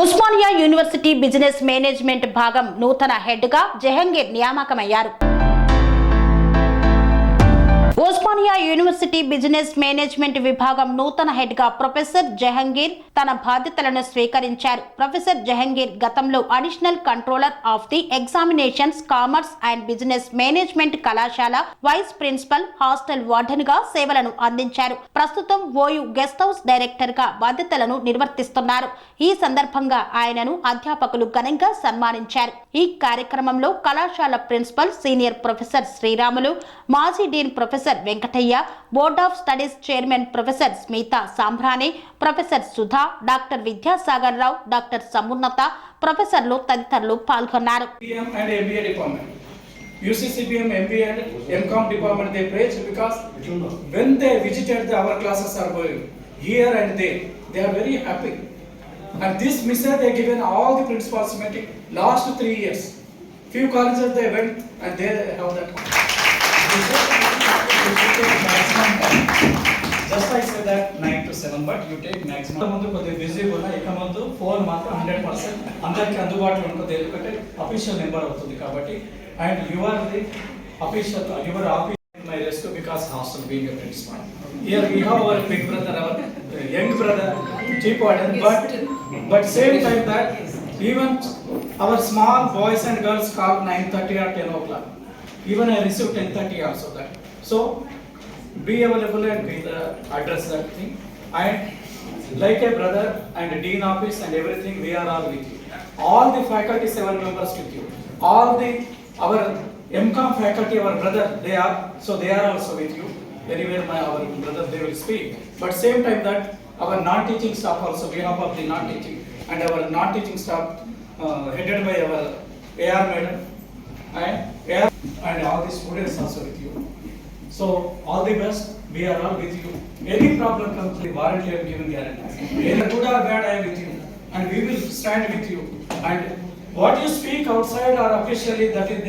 Osmania university business management భాగం నూతన head గా జహంగీర్ నియామకమయ్యారు. ఉస్మానియా యూనివర్సిటీ బిజినెస్ మేనేజ్మెంట్ విభాగం నూతన హెడ్ గా ప్రొఫెసర్ జహంగీర్ తన బాధ్యతలను స్వీకరించారు. ప్రొఫెసర్ జహంగీర్ గతంలో additional controller of the examinations commerce and business management కళాశాల వైస్ ప్రిన్సిపల్ హాస్టల్ వార్డెన్ గా సేవలను అందించారు. ప్రస్తుతం ఓయూ గెస్ట్ హౌస్ డైరెక్టర్ గా బాధ్యతలను నిర్వర్తిస్తున్నారు. ఈ సందర్భంగా ఆయనను అధ్యాపకులు ఘనంగా సన్మానించారు. ఈ కార్యక్రమంలో కళాశాల ప్రిన్సిపల్ సీనియర్ ప్రొఫెసర్ శ్రీరాములు, మాజీ dean professor Venkataiah, board of studies chairman professor Smita సాంబ్రాణి, professor Sudha, doctor Vidyasagar Rao, doctor సమున్నత, ప్రొఫెసర్లు తదితరులు పాల్గొన్నారు. UCCPM, MBA and MCOM department they praise because when they visited our classes are going here and there, they are very happy. And this message they given all the principals meeting last 3 years. Few colleges they went and they have that. Just I say that 9 to 7, but you take maximum. ముందు కొద్దిగా busy ఉన్నా ఇక ముందు phone మాత్రం 100% అందరికి అందుబాటులో ఉంటుంది. ఎందుకంటే అఫీషియల్ నెంబర్ అవుతుంది కాబట్టి. And you are the official, your office in my rescue because hostel being a principal. Here we have our big brother, our young brother, chief warden, but same time that even our small boys and girls call 9:30 or 10 o'clock. Even I received 10:30 also that. So be available and be the address that thing. And like a brother and dean office and everything, we are all with you. All the faculty 7 members with you. All the our MCOM faculty, our brother, they are also with you. Anywhere our brother they will speak. But same time that our non-teaching staff also, we have of the non-teaching and our non-teaching staff headed by our AR madam and all the students also with you. So all the best. We are all with you. Any problem comes, the warranty I am giving guarantee. Either good or bad, I am with you, and we will stand with you. And what you speak outside or officially, that is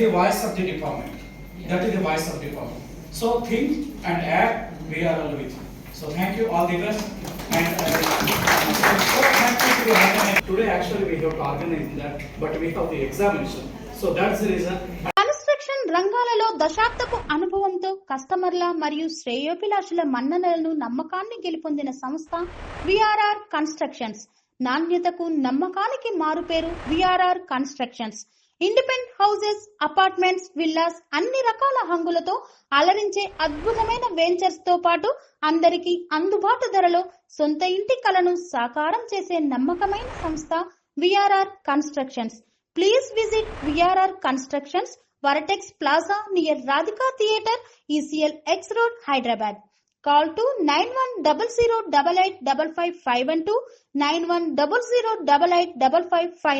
the voice of the department. That is the voice of the department. So think and act. We are all with you. So thank you. All the best. And so happy to have today. Actually, we have to organize that, but we have the examination. So that's the reason. రంగాలలో దశాబ్దపు అనుభవంతో కస్టమర్ల మరియు శ్రేయోభిలాషుల మన్ననలను నమ్మకాన్ని గెలుపొందిన సంస్థ VRR constructions. నాణ్యతకు నమ్మకానికి మారుపేరు VRR constructions. Independent houses, apartments, villas అన్ని రకాల హంగులతో అలరించే అద్భుతమైన వెంచర్స్ తో పాటు అందరికీ అందుబాటు ధరలో సొంత ఇంటి కలను సాకారం చేసే నమ్మకమైన సంస్థ VRR constructions. Please visit VRR constructions, Varatex Plaza near Radhika Theatre, ECL X Road, Hyderabad. Call to 9100885551 91008855.